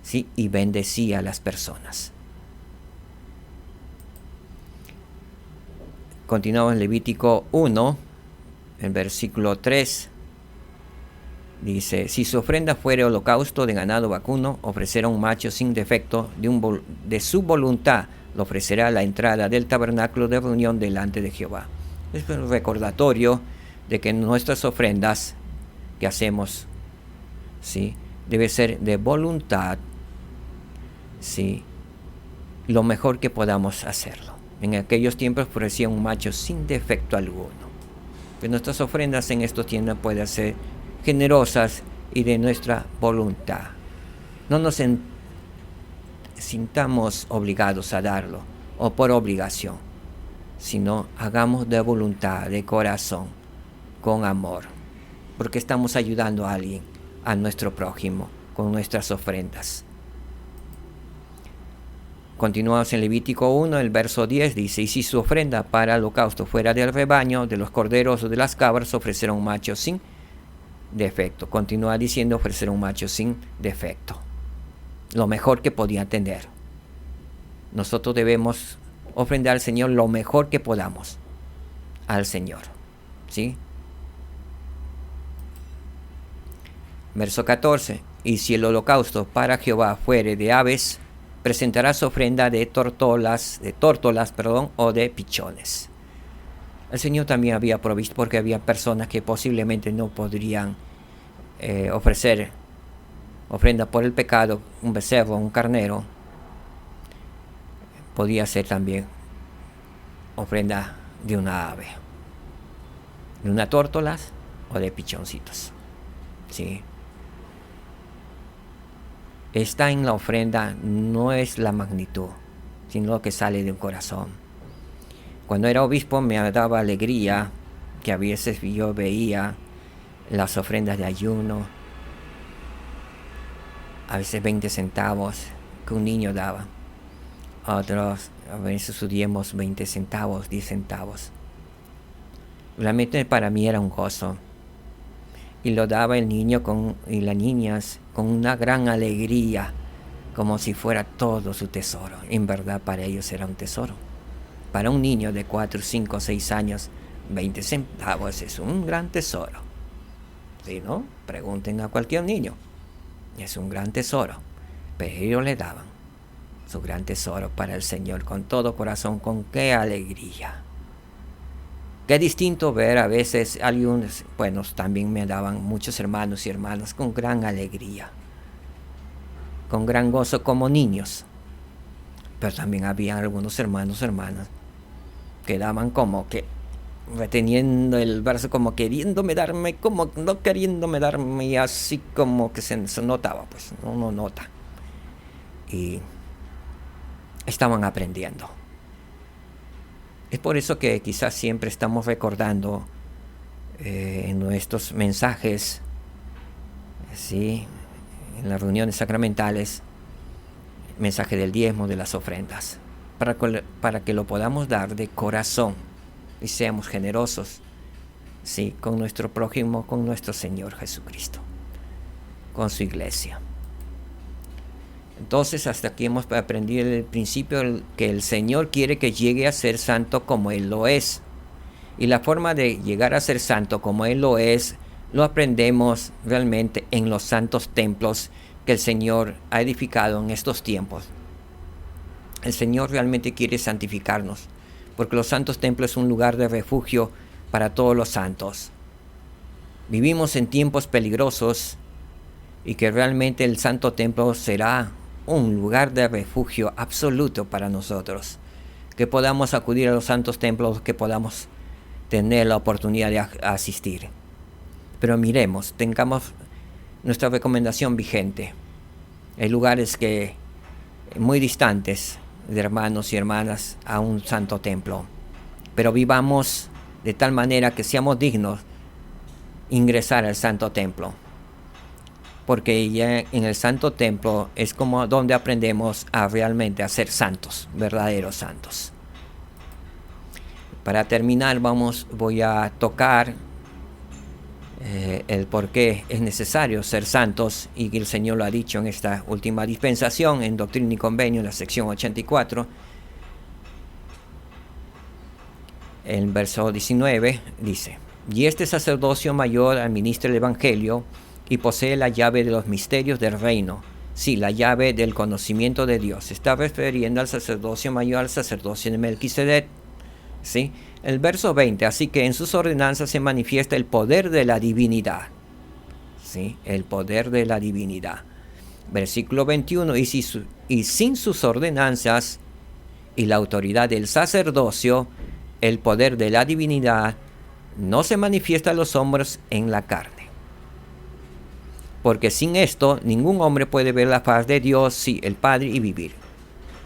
S1: ¿sí? Y bendecía a las personas. Continuamos en Levítico 1, en versículo 3. Dice, si su ofrenda fuere holocausto de ganado vacuno, ofrecerá un macho sin defecto, de su voluntad lo ofrecerá a la entrada del tabernáculo de reunión delante de Jehová. Es un recordatorio de que nuestras ofrendas que hacemos, ¿sí?, debe ser de voluntad, ¿sí?, lo mejor que podamos hacerlo. En aquellos tiempos ofrecía un macho sin defecto alguno. Que nuestras ofrendas en estos tiempos puedan ser generosas y de nuestra voluntad. No nos sintamos obligados a darlo o por obligación, sino hagamos de voluntad, de corazón, con amor, porque estamos ayudando a alguien, a nuestro prójimo, con nuestras ofrendas. Continuamos en Levítico 1, el verso 10 dice, y si su ofrenda para holocausto fuera del rebaño, de los corderos o de las cabras, ofrecerá un macho sin defecto. Continúa diciendo, ofrecerá un macho sin defecto. Lo mejor que podía tener. Nosotros debemos ofrendar al Señor lo mejor que podamos al Señor, ¿sí? Verso 14, y si el holocausto para Jehová fuere de aves, presentará su ofrenda de tórtolas, o de pichones. El Señor también había provisto, porque había personas que posiblemente no podrían ofrecer ofrenda por el pecado, un becerro, un carnero. Podía ser también ofrenda de una ave, de una tórtolas o de pichoncitos, ¿sí? Está en la ofrenda, no es la magnitud, sino lo que sale de un corazón. Cuando era obispo me daba alegría que a veces yo veía las ofrendas de ayuno, a veces 20 centavos que un niño daba, otros a veces sus diezmos 20 centavos, 10 centavos. Realmente para mí era un gozo. Y lo daba el niño y las niñas con una gran alegría, como si fuera todo su tesoro. En verdad para ellos era un tesoro. Para un niño de 4, 5, 6 años, 20 centavos es un gran tesoro. ¿Sí, no? Pregunten a cualquier niño. Es un gran tesoro. Pero ellos le daban su gran tesoro para el Señor con todo corazón, con qué alegría. Qué distinto ver a veces algunos, bueno, también me daban muchos hermanos y hermanas con gran alegría. con gran gozo como niños. Pero también había algunos hermanos, hermanas, que daban como que reteniendo el verso, como queriéndome darme, como no queriéndome darme, y así como que se notaba, pues uno nota. Y estaban aprendiendo. Es por eso que quizás siempre estamos recordando en nuestros mensajes, ¿sí?, en las reuniones sacramentales, el mensaje del diezmo, de las ofrendas, para que lo podamos dar de corazón y seamos generosos, ¿sí?, con nuestro prójimo, con nuestro Señor Jesucristo, con su iglesia. Entonces, hasta aquí hemos aprendido el principio que el Señor quiere que llegue a ser santo como Él lo es. Y la forma de llegar a ser santo como Él lo es, lo aprendemos realmente en los santos templos que el Señor ha edificado en estos tiempos. El Señor realmente quiere santificarnos, porque los santos templos es un lugar de refugio para todos los santos. Vivimos en tiempos peligrosos y que realmente el santo templo será un lugar de refugio absoluto para nosotros. Que podamos acudir a los santos templos, que podamos tener la oportunidad de asistir. Pero miremos, tengamos nuestra recomendación vigente. Hay lugares que muy distantes de hermanos y hermanas a un santo templo, pero vivamos de tal manera que seamos dignos de ingresar al santo templo, porque ya en el santo templo es como donde aprendemos a realmente a ser santos, verdaderos santos. Para terminar, voy a tocar el por qué es necesario ser santos, y que el Señor lo ha dicho en esta última dispensación, en Doctrina y Convenio, en la sección 84. El verso 19 dice: y este sacerdocio mayor administra el Evangelio y posee la llave de los misterios del reino. Sí, la llave del conocimiento de Dios. Se está refiriendo al sacerdocio mayor, al sacerdocio de Melquisedec. ¿Sí? El verso 20, así que en sus ordenanzas se manifiesta el poder de la divinidad. ¿Sí? El poder de la divinidad. Versículo 21, y sin sus ordenanzas y la autoridad del sacerdocio, el poder de la divinidad no se manifiesta a los hombres en la carne. Porque sin esto, ningún hombre puede ver la faz de Dios, sí, el Padre, y vivir.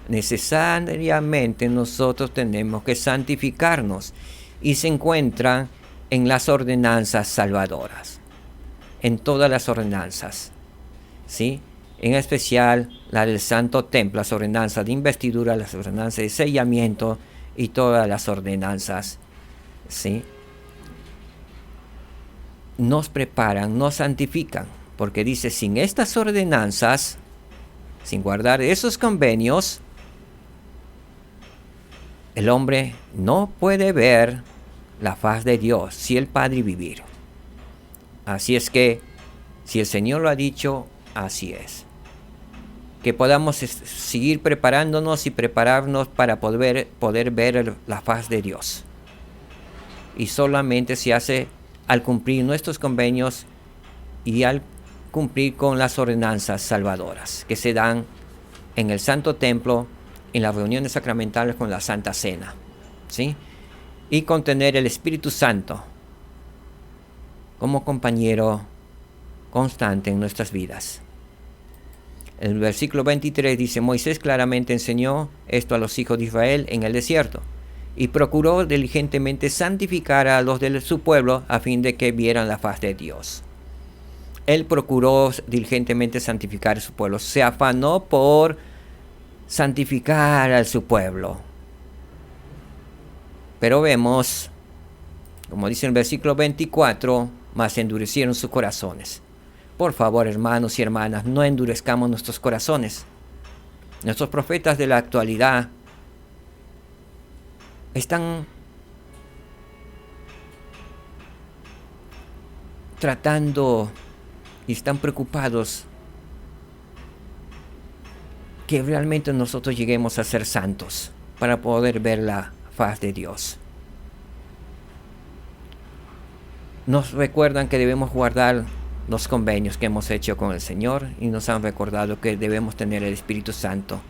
S1: Necesariamente nosotros tenemos que santificarnos, y se encuentra en las ordenanzas salvadoras, en todas las ordenanzas, ¿sí? En especial la del Santo Templo, las ordenanzas de investidura, las ordenanzas de sellamiento y todas las ordenanzas, ¿sí? Nos preparan, nos santifican, porque dice, sin estas ordenanzas, sin guardar esos convenios, el hombre no puede ver la faz de Dios, si el Padre, vivir. Así es que, si el Señor lo ha dicho, así es. Que podamos seguir preparándonos y prepararnos para poder ver la faz de Dios. Y solamente se hace al cumplir nuestros convenios y al cumplir con las ordenanzas salvadoras que se dan en el Santo Templo, en las reuniones sacramentales con la Santa Cena, ¿sí? Y con tener el Espíritu Santo como compañero constante en nuestras vidas. El versículo 23 dice: Moisés claramente enseñó esto a los hijos de Israel en el desierto, y procuró diligentemente santificar a los de su pueblo a fin de que vieran la faz de Dios. Él procuró diligentemente santificar a su pueblo, se afanó por santificar a su pueblo. Pero vemos, como dice en el versículo 24, mas endurecieron sus corazones. Por favor, hermanos y hermanas, no endurezcamos nuestros corazones. Nuestros profetas de la actualidad están tratando y están preocupados que realmente nosotros lleguemos a ser santos para poder ver la faz de Dios. Nos recuerdan que debemos guardar los convenios que hemos hecho con el Señor y nos han recordado que debemos tener el Espíritu Santo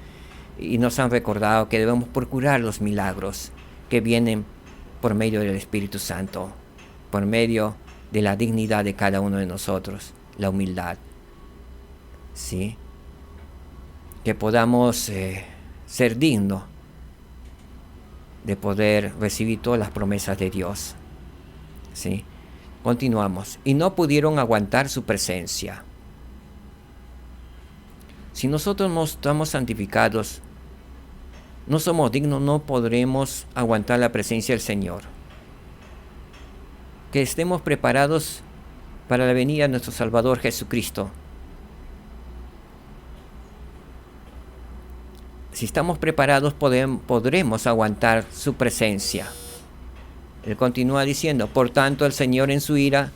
S1: y nos han recordado que debemos procurar los milagros que vienen por medio del Espíritu Santo, por medio de la dignidad de cada uno de nosotros, la humildad, ¿sí? Que podamos ser dignos de poder recibir todas las promesas de Dios, ¿sí? Continuamos. Y no pudieron aguantar su presencia. Si nosotros no estamos santificados, no somos dignos, no podremos aguantar la presencia del Señor. Que estemos preparados para la venida de nuestro Salvador Jesucristo. Si estamos preparados, podremos aguantar su presencia. Él continúa diciendo, por tanto el Señor en su ira,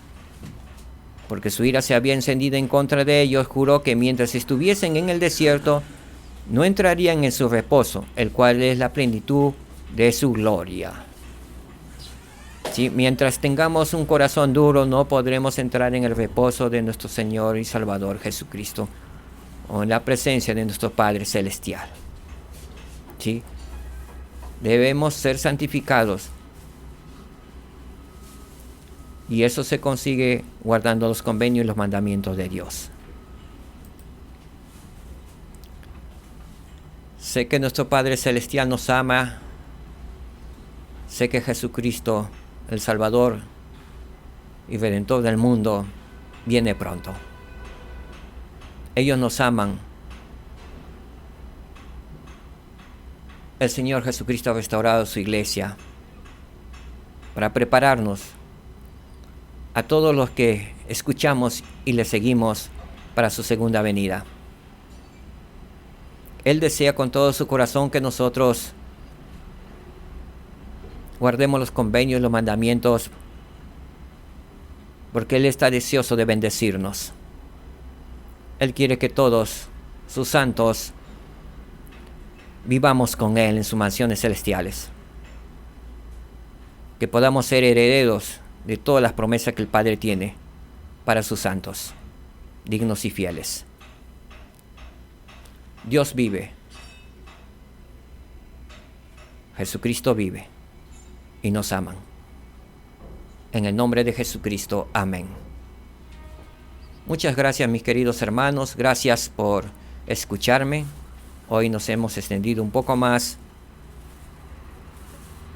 S1: porque su ira se había encendido en contra de ellos, juró que mientras estuviesen en el desierto, no entrarían en su reposo, el cual es la plenitud de su gloria. ¿Sí? Mientras tengamos un corazón duro, no podremos entrar en el reposo de nuestro Señor y Salvador Jesucristo, o en la presencia de nuestro Padre Celestial. ¿Sí? Debemos ser santificados. Y eso se consigue guardando los convenios y los mandamientos de Dios. Sé que nuestro Padre Celestial nos ama. Sé que Jesucristo, el Salvador y Redentor del mundo, viene pronto. Ellos nos aman. El Señor Jesucristo ha restaurado su iglesia para prepararnos a todos los que escuchamos y le seguimos para su segunda venida. Él desea con todo su corazón que nosotros guardemos los convenios y los mandamientos, porque Él está deseoso de bendecirnos. Él quiere que todos sus santos vivamos con Él en sus mansiones celestiales, que podamos ser herederos de todas las promesas que el Padre tiene para sus santos, dignos y fieles. Dios vive. Jesucristo vive y nos aman. En el nombre de Jesucristo, amén. Muchas gracias, mis queridos hermanos. Gracias por escucharme. Hoy nos hemos extendido un poco más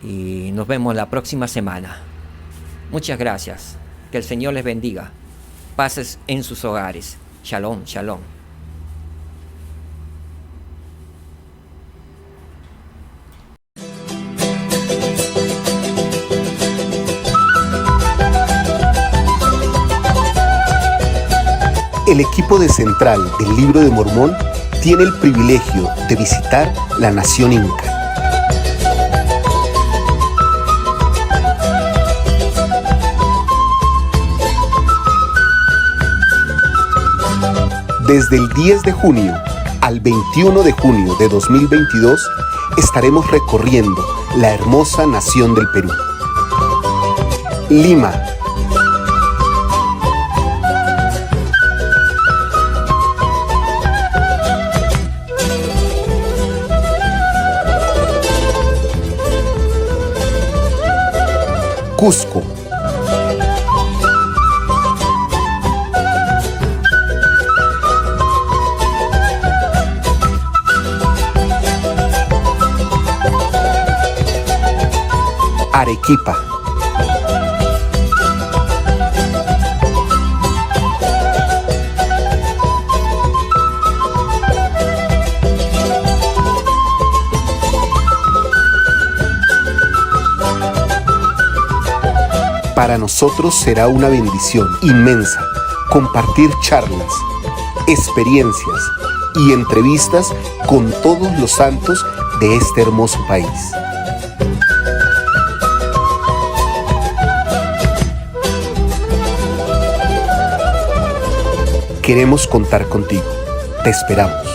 S1: y nos vemos la próxima semana. Muchas gracias. Que el Señor les bendiga. Paces en sus hogares. Shalom, shalom.
S2: El equipo de Central del Libro de Mormón tiene el privilegio de visitar la nación inca. Desde el 10 de junio al 21 de junio de 2022 estaremos recorriendo la hermosa nación del Perú. Lima, Cusco, Arequipa, para nosotros será una bendición inmensa compartir charlas, experiencias y entrevistas con todos los santos de este hermoso país. Queremos contar contigo. Te esperamos.